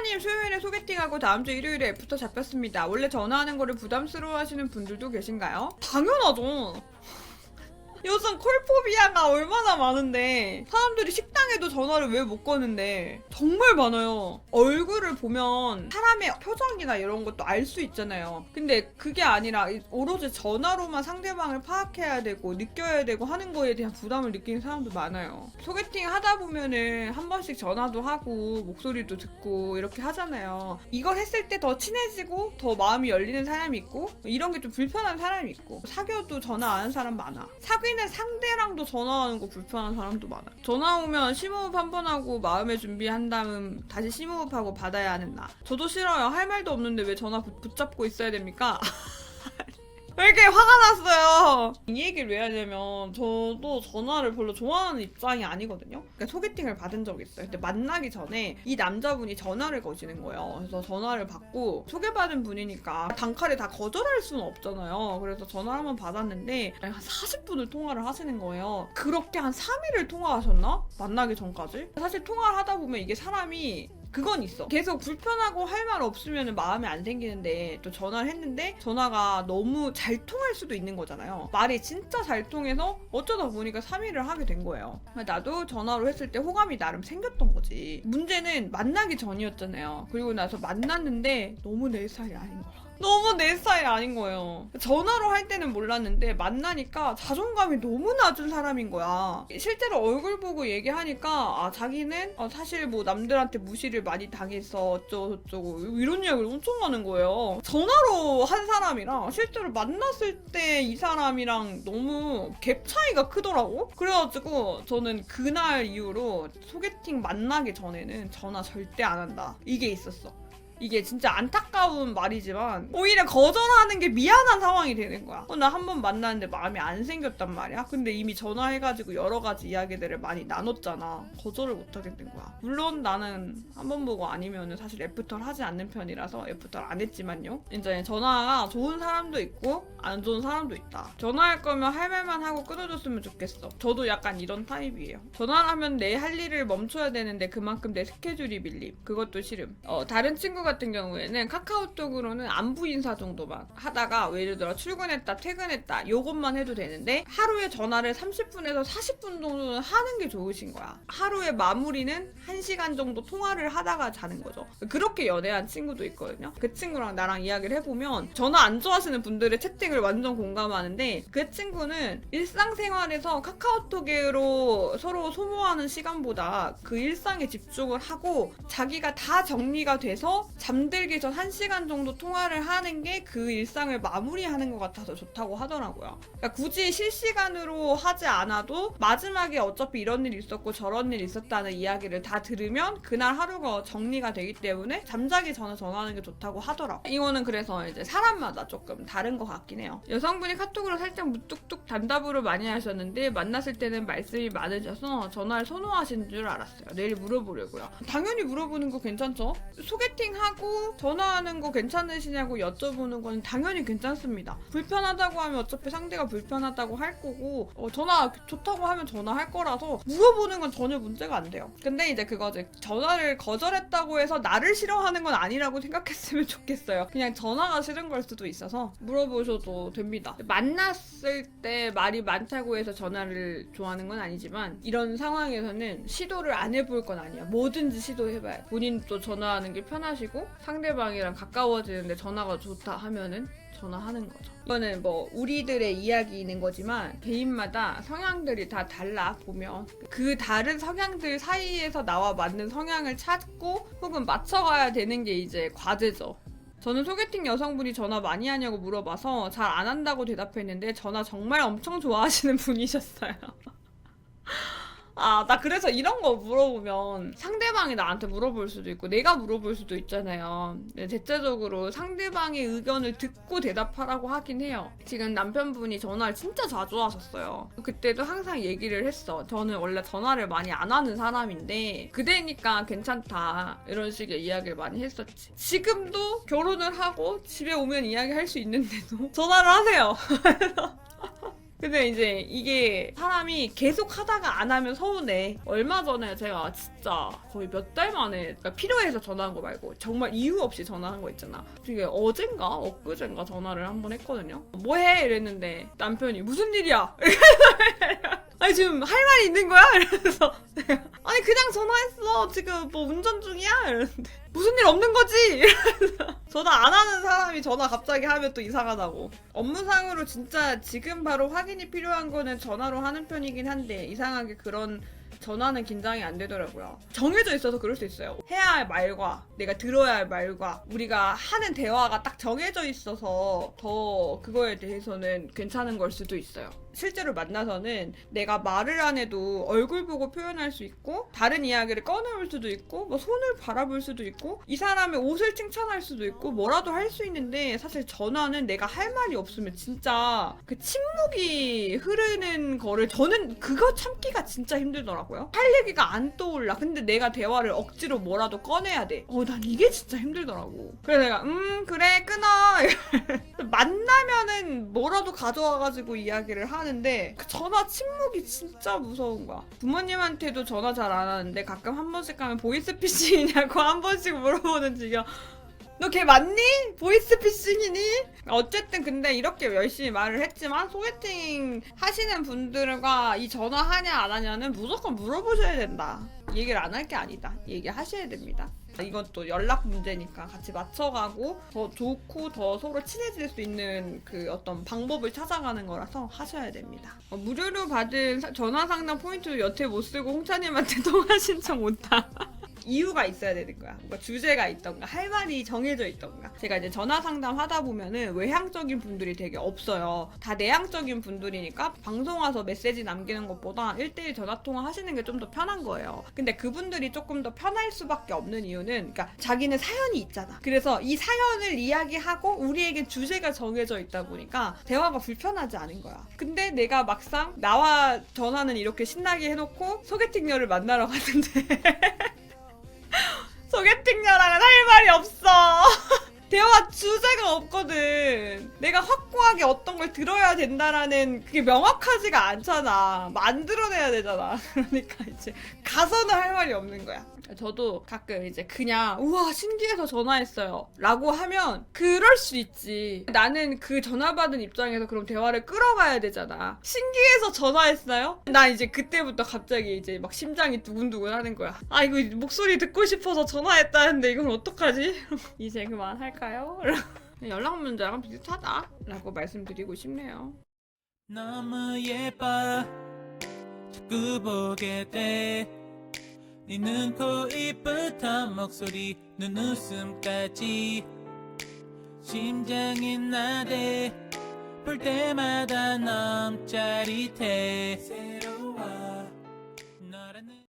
혜자님 수요일에 소개팅하고 다음 주 일요일에 애프터 잡혔습니다. 원래 전화하는 거를 부담스러워하시는 분들도 계신가요? 당연하죠. 요즘 콜포비아가 얼마나 많은데 사람들이 식당에도 전화를 왜 못 거는데 정말 많아요. 얼굴을 보면 사람의 표정이나 이런 것도 알 수 있잖아요. 근데 그게 아니라 오로지 전화로만 상대방을 파악해야 되고 느껴야 되고 하는 거에 대한 부담을 느끼는 사람도 많아요. 소개팅 하다 보면은 한 번씩 전화도 하고 목소리도 듣고 이렇게 하잖아요. 이걸 했을 때 더 친해지고 더 마음이 열리는 사람이 있고 이런 게 좀 불편한 사람이 있고 사귀어도 전화 안 하는 사람 많아. 사귀는 상대랑도 전화하는 거 불편한 사람도 많아. 전화 오면 심호흡 한 번 하고 마음의 준비한 다음 다시 심호흡하고 받아야 하는 나. 저도 싫어요. 할 말도 없는데 왜 전화 붙잡고 있어야 됩니까? 왜 이렇게 화가 났어요? 이 얘기를 왜 하냐면 저도 전화를 별로 좋아하는 입장이 아니거든요. 그러니까 소개팅을 받은 적이 있어요. 근데 만나기 전에 이 남자분이 전화를 거시는 거예요. 그래서 전화를 받고 소개받은 분이니까 단칼에 다 거절할 수는 없잖아요. 그래서 전화를 한번 받았는데 한 40분을 통화를 하시는 거예요. 그렇게 한 3일을 통화하셨나? 만나기 전까지? 사실 통화를 하다 보면 이게 사람이 그건 있어. 계속 불편하고 할 말 없으면 마음에 안 생기는데 또 전화를 했는데 전화가 너무 잘 통할 수도 있는 거잖아요. 말이 진짜 잘 통해서 어쩌다 보니까 3일을 하게 된 거예요. 나도 전화로 했을 때 호감이 나름 생겼던 거지. 문제는 만나기 전이었잖아요. 그리고 나서 만났는데 너무 내 스타일이 아닌 거야. 너무 내 스타일 아닌 거예요. 전화로 할 때는 몰랐는데 만나니까 자존감이 너무 낮은 사람인 거야. 실제로 얼굴 보고 얘기하니까 자기는 사실 뭐 남들한테 무시를 많이 당해서 어쩌고저쩌고 이런 이야기를 엄청 하는 거예요. 전화로 한 사람이랑 실제로 만났을 때 이 사람이랑 너무 갭 차이가 크더라고. 그래가지고 저는 그날 이후로 소개팅 만나기 전에는 전화 절대 안 한다. 이게 있었어. 이게 진짜 안타까운 말이지만 오히려 거절하는 게 미안한 상황이 되는 거야. 나 한 번 만났는데 마음이 안 생겼단 말이야. 근데 이미 전화해가지고 여러 가지 이야기들을 많이 나눴잖아. 거절을 못 하겠는 거야. 물론 나는 한 번 보고 아니면은 사실 애프터를 하지 않는 편이라서 애프터를 안 했지만요. 이제 전화가 좋은 사람도 있고 안 좋은 사람도 있다. 전화할 거면 할 말만 하고 끊어줬으면 좋겠어. 저도 약간 이런 타입이에요. 전화를 하면 내 할 일을 멈춰야 되는데 그만큼 내 스케줄이 밀림. 그것도 싫음. 다른 친구가 같은 경우에는 카카오톡으로는 안부 인사 정도만 하다가 예를 들어 출근했다 퇴근했다 요것만 해도 되는데 하루에 전화를 30분에서 40분 정도는 하는 게 좋으신 거야. 하루의 마무리는 1시간 정도 통화를 하다가 자는 거죠. 그렇게 연애한 친구도 있거든요. 그 친구랑 나랑 이야기를 해보면 전화 안 좋아하시는 분들의 채팅을 완전 공감하는데 그 친구는 일상생활에서 카카오톡으로 서로 소모하는 시간보다 그 일상에 집중을 하고 자기가 다 정리가 돼서 잠들기 전 1시간 정도 통화를 하는 게 그 일상을 마무리하는 것 같아서 좋다고 하더라고요. 그러니까 굳이 실시간으로 하지 않아도 마지막에 어차피 이런 일이 있었고 저런 일이 있었다는 이야기를 다 들으면 그날 하루가 정리가 되기 때문에 잠자기 전에 전화하는 게 좋다고 하더라고요. 이거는 그래서 이제 사람마다 조금 다른 것 같긴 해요. 여성분이 카톡으로 살짝 무뚝뚝 단답으로 많이 하셨는데 만났을 때는 말씀이 많으셔서 전화를 선호하신 줄 알았어요. 내일 물어보려고요. 당연히 물어보는 거 괜찮죠? 소개팅하고 전화하는 거 괜찮으시냐고 여쭤보는 건 당연히 괜찮습니다. 불편하다고 하면 어차피 상대가 불편하다고 할 거고 전화 좋다고 하면 전화할 거라서 물어보는 건 전혀 문제가 안 돼요. 근데 이제 그거지. 전화를 거절했다고 해서 나를 싫어하는 건 아니라고 생각했으면 좋겠어요. 그냥 전화가 싫은 걸 수도 있어서 물어보셔도 됩니다. 만났을 때 말이 많다고 해서 전화를 좋아하는 건 아니지만 이런 상황에서는 시도를 안 해볼 건 아니야. 뭐든지 시도해봐요. 본인도 전화하는 게 편하시고 상대방이랑 가까워지는데 전화가 좋다 하면은 전화하는 거죠. 이거는 뭐 우리들의 이야기인 거지만 개인마다 성향들이 다 달라. 보면 그 다른 성향들 사이에서 나와 맞는 성향을 찾고 혹은 맞춰가야 되는 게 이제 과제죠. 저는 소개팅 여성분이 전화 많이 하냐고 물어봐서 잘 안 한다고 대답했는데 전화 정말 엄청 좋아하시는 분이셨어요. 나 그래서 이런 거 물어보면 상대방이 나한테 물어볼 수도 있고 내가 물어볼 수도 있잖아요. 대체적으로 상대방의 의견을 듣고 대답하라고 하긴 해요. 지금 남편분이 전화를 진짜 자주 하셨어요. 그때도 항상 얘기를 했어. 저는 원래 전화를 많이 안 하는 사람인데 그대니까 괜찮다 이런 식의 이야기를 많이 했었지. 지금도 결혼을 하고 집에 오면 이야기할 수 있는데도 전화를 하세요. 근데 이제 이게 사람이 계속 하다가 안 하면 서운해. 얼마 전에 제가 진짜 거의 몇 달 만에, 그러니까 필요해서 전화한 거 말고 정말 이유 없이 전화한 거 있잖아. 되게 어젠가 엊그젠가 전화를 한 번 했거든요. 뭐해? 이랬는데 남편이 무슨 일이야? 아니 지금 할 말이 있는 거야? 이러면서 아니 그냥 전화했어. 지금 뭐 운전 중이야? 이러는데 무슨 일 없는 거지? 이러면서 전화 안 하는 사람이 전화 갑자기 하면 또 이상하다고. 업무상으로 진짜 지금 바로 확인이 필요한 거는 전화로 하는 편이긴 한데 이상하게 그런 전화는 긴장이 안 되더라고요. 정해져 있어서 그럴 수 있어요. 해야 할 말과 내가 들어야 할 말과 우리가 하는 대화가 딱 정해져 있어서 더 그거에 대해서는 괜찮은 걸 수도 있어요. 실제로 만나서는 내가 말을 안 해도 얼굴 보고 표현할 수 있고 다른 이야기를 꺼내올 수도 있고 뭐 손을 바라볼 수도 있고 이 사람의 옷을 칭찬할 수도 있고 뭐라도 할 수 있는데 사실 전화는 내가 할 말이 없으면 진짜 그 침묵이 흐르는 거를 저는 그거 참기가 진짜 힘들더라고요. 할 얘기가 안 떠올라. 근데 내가 대화를 억지로 뭐라도 꺼내야 돼. 난 이게 진짜 힘들더라고. 그래서 내가 그래 끊어. 만나면은 뭐라도 가져와가지고 이야기를 하는데 그 전화 침묵이 진짜 무서운 거야. 부모님한테도 전화 잘 안 하는데 가끔 한 번씩 가면 보이스피싱이냐고 한 번씩 물어보는 지경. 너 걔 맞니? 보이스피싱이니? 어쨌든 근데 이렇게 열심히 말을 했지만 소개팅 하시는 분들과 이 전화하냐 안 하냐는 무조건 물어보셔야 된다. 얘기를 안 할 게 아니다. 얘기하셔야 됩니다. 이것도 연락 문제니까 같이 맞춰가고 더 좋고 더 서로 친해질 수 있는 그 어떤 방법을 찾아가는 거라서 하셔야 됩니다. 무료로 받은 전화 상담 포인트도 여태 못 쓰고 홍차님한테 통화 신청 못다. 이유가 있어야 되는 거야. 뭔가 주제가 있던가 할 말이 정해져 있던가. 제가 이제 전화 상담 하다 보면은 외향적인 분들이 되게 없어요. 다 내향적인 분들이니까 방송 와서 메시지 남기는 것보다 1대1 전화 통화 하시는 게 좀 더 편한 거예요. 근데 그분들이 조금 더 편할 수밖에 없는 이유는 그러니까 자기는 사연이 있잖아. 그래서 이 사연을 이야기하고 우리에게 주제가 정해져 있다 보니까 대화가 불편하지 않은 거야. 근데 내가 막상 나와 전화는 이렇게 신나게 해놓고 소개팅녀를 만나러 갔는데 소개팅녀랑은 할 말이 없어. 대화 주제가 없거든. 내가 확고하게 어떤 걸 들어야 된다라는 그게 명확하지가 않잖아. 만들어내야 되잖아. 그러니까 이제 가서는 할 말이 없는 거야. 저도 가끔 이제 그냥 우와 신기해서 전화했어요 라고 하면 그럴 수 있지. 나는 그 전화 받은 입장에서 그럼 대화를 끌어가야 되잖아. 신기해서 전화했어요? 나 이제 그때부터 갑자기 이제 막 심장이 두근두근 하는 거야. 아 이거 목소리 듣고 싶어서 전화했다는데 이건 어떡하지? 이제 그만할까요? 연락 문제랑 비슷하다 라고 말씀드리고 싶네요. 너무 예뻐 자꾸 보게 돼 네 눈, 코, 입부터 목소리, 눈웃음까지 심장이 나대 볼 때마다 너무 짜릿해 새로워 너라는